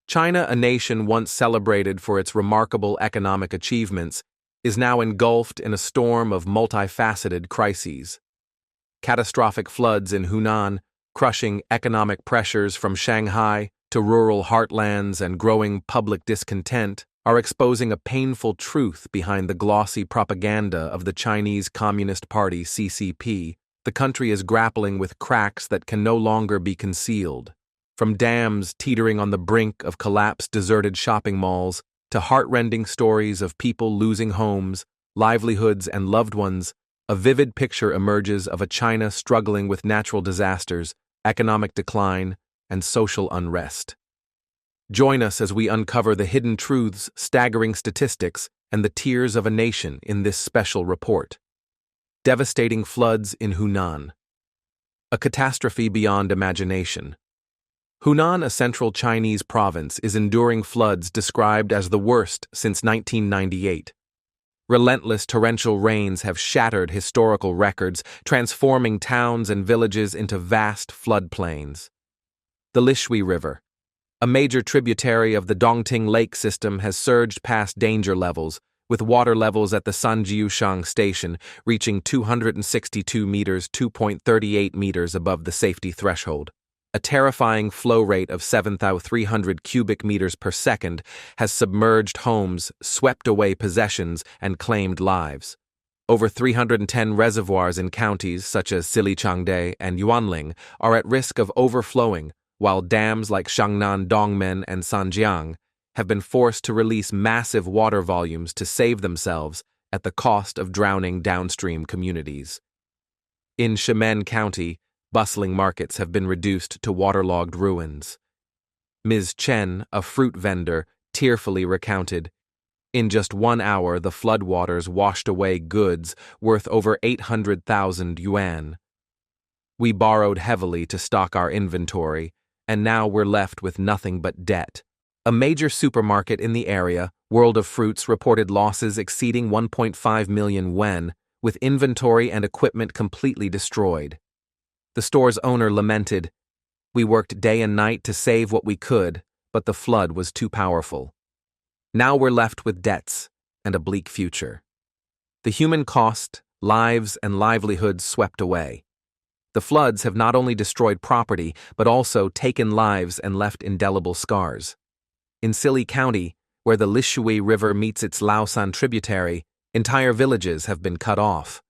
China, a nation once celebrated for its remarkable economic achievements, is now engulfed in a storm of multifaceted crises. Catastrophic floods in Hunan, crushing economic pressures from Shanghai to rural heartlands and growing public discontent are exposing a painful truth behind the glossy propaganda of the Chinese Communist Party (CCP). The country is grappling with cracks that can no longer be concealed. From dams teetering on the brink of collapsed deserted shopping malls to heart-rending stories of people losing homes, livelihoods, and loved ones, a vivid picture emerges of a China struggling with natural disasters, economic decline, and social unrest. Join us as we uncover the hidden truths, staggering statistics, and the tears of a nation in this special report. Devastating floods in Hunan. A catastrophe beyond imagination. Hunan, a central Chinese province, is enduring floods described as the worst since 1998. Relentless torrential rains have shattered historical records, transforming towns and villages into vast floodplains. The Lishui River, a major tributary of the Dongting Lake system, has surged past danger levels, with water levels at the Sanjiushang station reaching 262 meters (2.38 meters) above the safety threshold. A terrifying flow rate of 7,300 cubic meters per second has submerged homes, swept away possessions, and claimed lives. Over 310 reservoirs in counties such as Silichangde and Yuanling are at risk of overflowing, while dams like Shangnan, Dongmen, and Sanjiang have been forced to release massive water volumes to save themselves at the cost of drowning downstream communities. In Shimen County, bustling markets have been reduced to waterlogged ruins. Ms. Chen, a fruit vendor, tearfully recounted, "In just 1 hour, the floodwaters washed away goods worth over 800,000 yuan. We borrowed heavily to stock our inventory, and now we're left with nothing but debt." A major supermarket in the area, World of Fruits, reported losses exceeding 1.5 million yuan, with inventory and equipment completely destroyed. The store's owner lamented, "We worked day and night to save what we could, but the flood was too powerful. Now we're left with debts and a bleak future." The human cost, lives, and livelihoods swept away. The floods have not only destroyed property, but also taken lives and left indelible scars. In Sili County, where the Lishui River meets its Laosan tributary, entire villages have been cut off.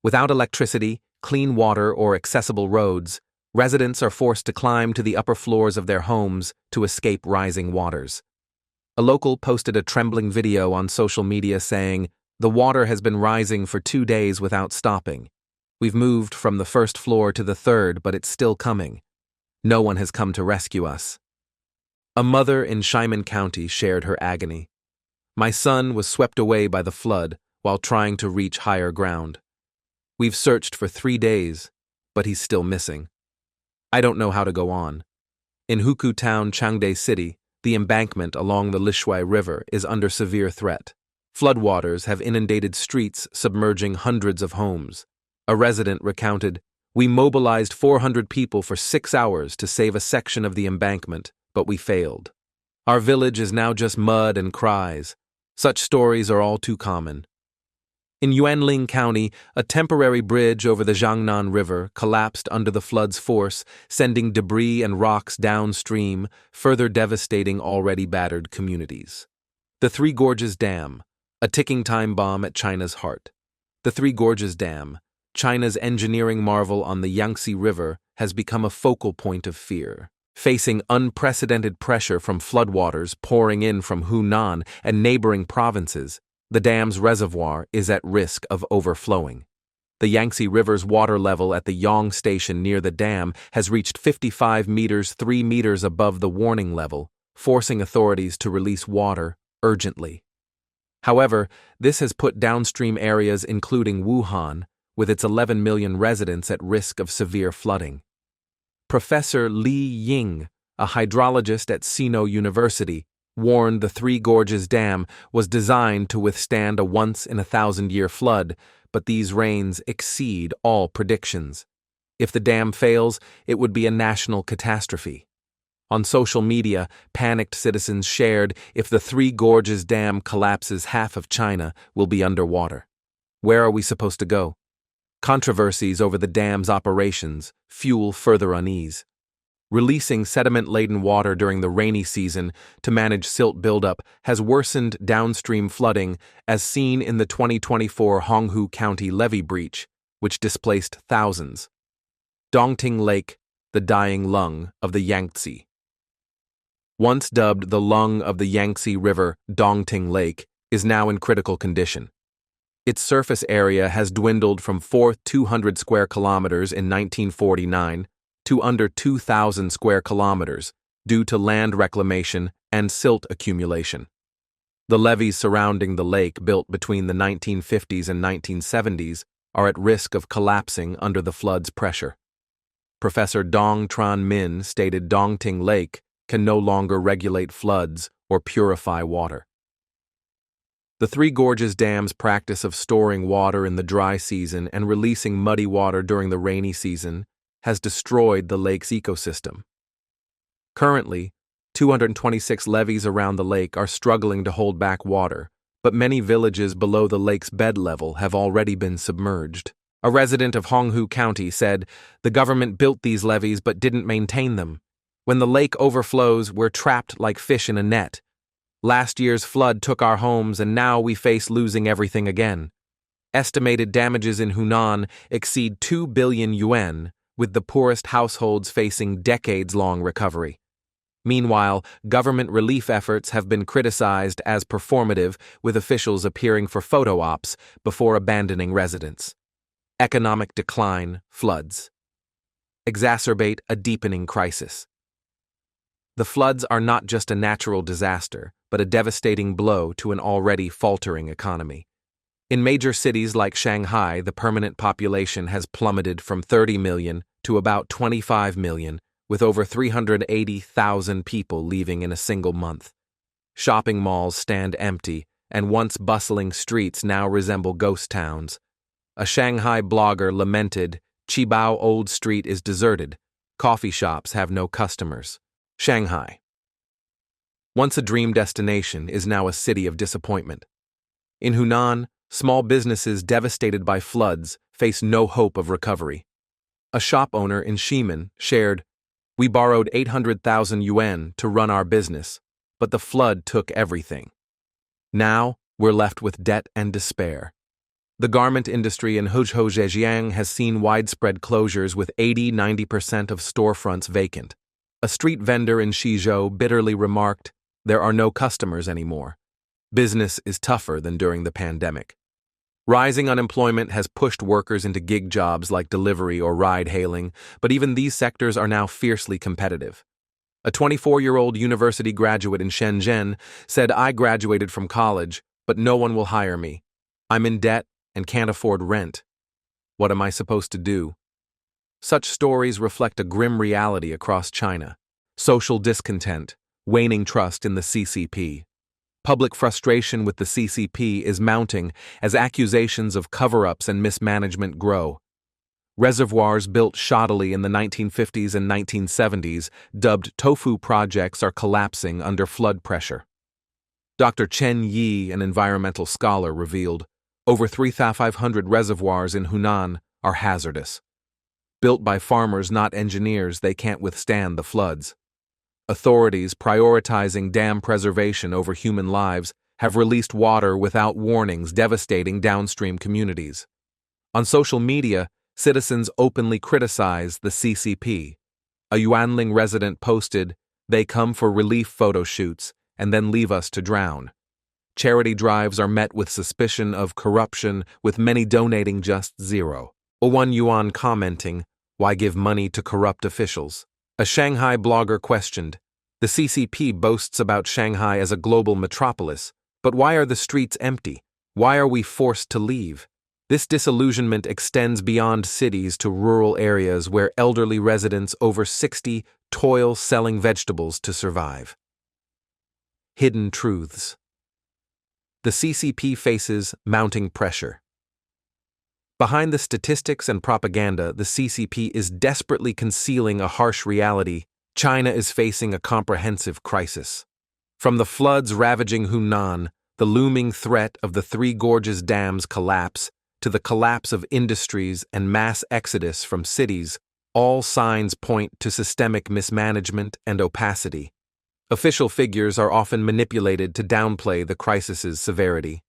Without electricity, clean water, or accessible roads, residents are forced to climb to the upper floors of their homes to escape rising waters. A local posted a trembling video on social media saying, "The water has been rising for 2 days without stopping. We've moved from the first floor to the third, but it's still coming. No one has come to rescue us." A mother in Shimen County shared her agony. "My son was swept away by the flood while trying to reach higher ground. We've searched for 3 days, but he's still missing. I don't know how to go on." In Huku Town, Changde City, the embankment along the Lishui River is under severe threat. Floodwaters have inundated streets, submerging hundreds of homes. A resident recounted, "We mobilized 400 people for 6 hours to save a section of the embankment, but we failed. Our village is now just mud and cries. Such stories are all too common." In Yuanling County, a temporary bridge over the Jiangnan River collapsed under the flood's force, sending debris and rocks downstream, further devastating already battered communities. The Three Gorges Dam, a ticking time bomb at China's heart. The Three Gorges Dam, China's engineering marvel on the Yangtze River, has become a focal point of fear. Facing unprecedented pressure from floodwaters pouring in from Hunan and neighboring provinces, the dam's reservoir is at risk of overflowing. The Yangtze River's water level at the Yang Station near the dam has reached 55 meters, 3 meters above the warning level, forcing authorities to release water urgently. However, this has put downstream areas including Wuhan, with its 11 million residents at risk of severe flooding. Professor Li Ying, a hydrologist at Sino University, warned the Three Gorges Dam was designed to withstand a once-in-a-thousand-year flood, but these rains exceed all predictions. If the dam fails, it would be a national catastrophe. On social media, panicked citizens shared, "If the Three Gorges Dam collapses, half of China will be underwater. Where are we supposed to go?" Controversies over the dam's operations fuel further unease. Releasing sediment-laden water during the rainy season to manage silt buildup has worsened downstream flooding, as seen in the 2024 Honghu County levee breach, which displaced thousands. Dongting Lake, the dying lung of the Yangtze. Once dubbed the lung of the Yangtze River, Dongting Lake is now in critical condition. Its surface area has dwindled from 4,200 square kilometers in 1949 to under 2,000 square kilometers due to land reclamation and silt accumulation. The levees surrounding the lake, built between the 1950s and 1970s, are at risk of collapsing under the flood's pressure. Professor Dong Tran Min stated Dongting Lake can no longer regulate floods or purify water. The Three Gorges Dam's practice of storing water in the dry season and releasing muddy water during the rainy season has destroyed the lake's ecosystem. Currently, 226 levees around the lake are struggling to hold back water, but many villages below the lake's bed level have already been submerged. A resident of Honghu County said, "The government built these levees but didn't maintain them. When the lake overflows, we're trapped like fish in a net. Last year's flood took our homes, and now we face losing everything again." Estimated damages in Hunan exceed 2 billion yuan, with the poorest households facing decades-long recovery. Meanwhile, government relief efforts have been criticized as performative, with officials appearing for photo ops before abandoning residents. Economic decline, floods exacerbate a deepening crisis. The floods are not just a natural disaster, but a devastating blow to an already faltering economy. In major cities like Shanghai, the permanent population has plummeted from 30 million to about 25 million, with over 380,000 people leaving in a single month. Shopping malls stand empty, and once bustling streets now resemble ghost towns. A Shanghai blogger lamented, "Qibao Old Street is deserted. Coffee shops have no customers." Shanghai, once a dream destination, is now a city of disappointment. In Hunan, small businesses devastated by floods face no hope of recovery. A shop owner in Ximen shared, "We borrowed 800,000 yuan to run our business, but the flood took everything. Now, we're left with debt and despair." The garment industry in Zhejiang has seen widespread closures, with 80–90% of storefronts vacant. A street vendor in Shizhou bitterly remarked, "There are no customers anymore. Business is tougher than during the pandemic." Rising unemployment has pushed workers into gig jobs like delivery or ride-hailing, but even these sectors are now fiercely competitive. A 24-year-old university graduate in Shenzhen said, "I graduated from college, but no one will hire me. I'm in debt and can't afford rent. What am I supposed to do?" Such stories reflect a grim reality across China. Social discontent, waning trust in the CCP. Public frustration with the CCP is mounting as accusations of cover-ups and mismanagement grow. Reservoirs built shoddily in the 1950s and 1970s, dubbed tofu projects, are collapsing under flood pressure. Dr. Chen Yi, an environmental scholar, revealed, over 3,500 reservoirs in Hunan are hazardous. Built by farmers, not engineers, they can't withstand the floods. Authorities, prioritizing dam preservation over human lives, have released water without warnings, devastating downstream communities. On social media, citizens openly criticize the CCP. A Yuanling resident posted, "They come for relief photo shoots and then leave us to drown." Charity drives are met with suspicion of corruption, with many donating just zero. Or one yuan commenting, "Why give money to corrupt officials?" A Shanghai blogger questioned, "The CCP boasts about Shanghai as a global metropolis, but why are the streets empty? Why are we forced to leave?" This disillusionment extends beyond cities to rural areas where elderly residents over 60 toil selling vegetables to survive. Hidden truths. The CCP faces mounting pressure. Behind the statistics and propaganda, the CCP is desperately concealing a harsh reality. China is facing a comprehensive crisis. From the floods ravaging Hunan, the looming threat of the Three Gorges Dam's collapse, to the collapse of industries and mass exodus from cities, all signs point to systemic mismanagement and opacity. Official figures are often manipulated to downplay the crisis's severity.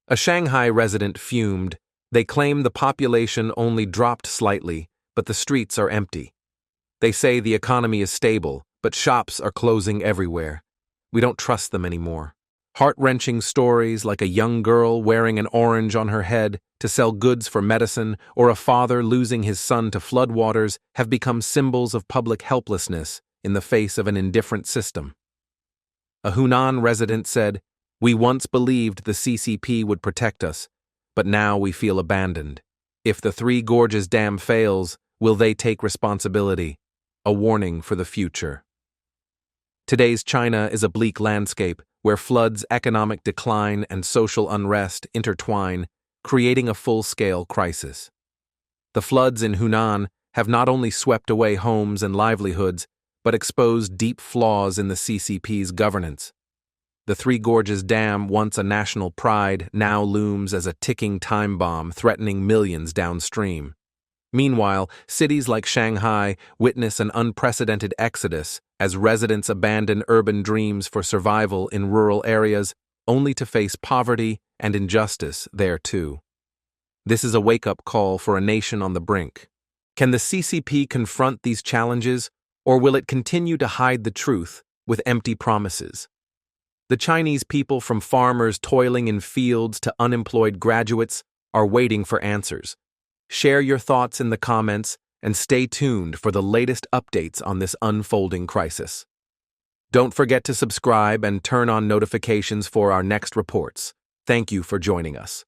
A Shanghai resident fumed. They claim the population only dropped slightly, but the streets are empty. They say the economy is stable, but shops are closing everywhere. We don't trust them anymore. Heart-wrenching stories like a young girl wearing an orange on her head to sell goods for medicine, or a father losing his son to floodwaters, have become symbols of public helplessness in the face of an indifferent system. A Hunan resident said, "We once believed the CCP would protect us, but now we feel abandoned. If the Three Gorges Dam fails, will they take responsibility? A warning for the future." Today's China is a bleak landscape where floods, economic decline, and social unrest intertwine, creating a full-scale crisis. The floods in Hunan have not only swept away homes and livelihoods, but exposed deep flaws in the CCP's governance. The Three Gorges Dam, once a national pride, now looms as a ticking time bomb threatening millions downstream. Meanwhile, cities like Shanghai witness an unprecedented exodus as residents abandon urban dreams for survival in rural areas, only to face poverty and injustice there too. This is a wake-up call for a nation on the brink. Can the CCP confront these challenges, or will it continue to hide the truth with empty promises? The Chinese people, from farmers toiling in fields to unemployed graduates, are waiting for answers. Share your thoughts in the comments and stay tuned for the latest updates on this unfolding crisis. Don't forget to subscribe and turn on notifications for our next reports. Thank you for joining us.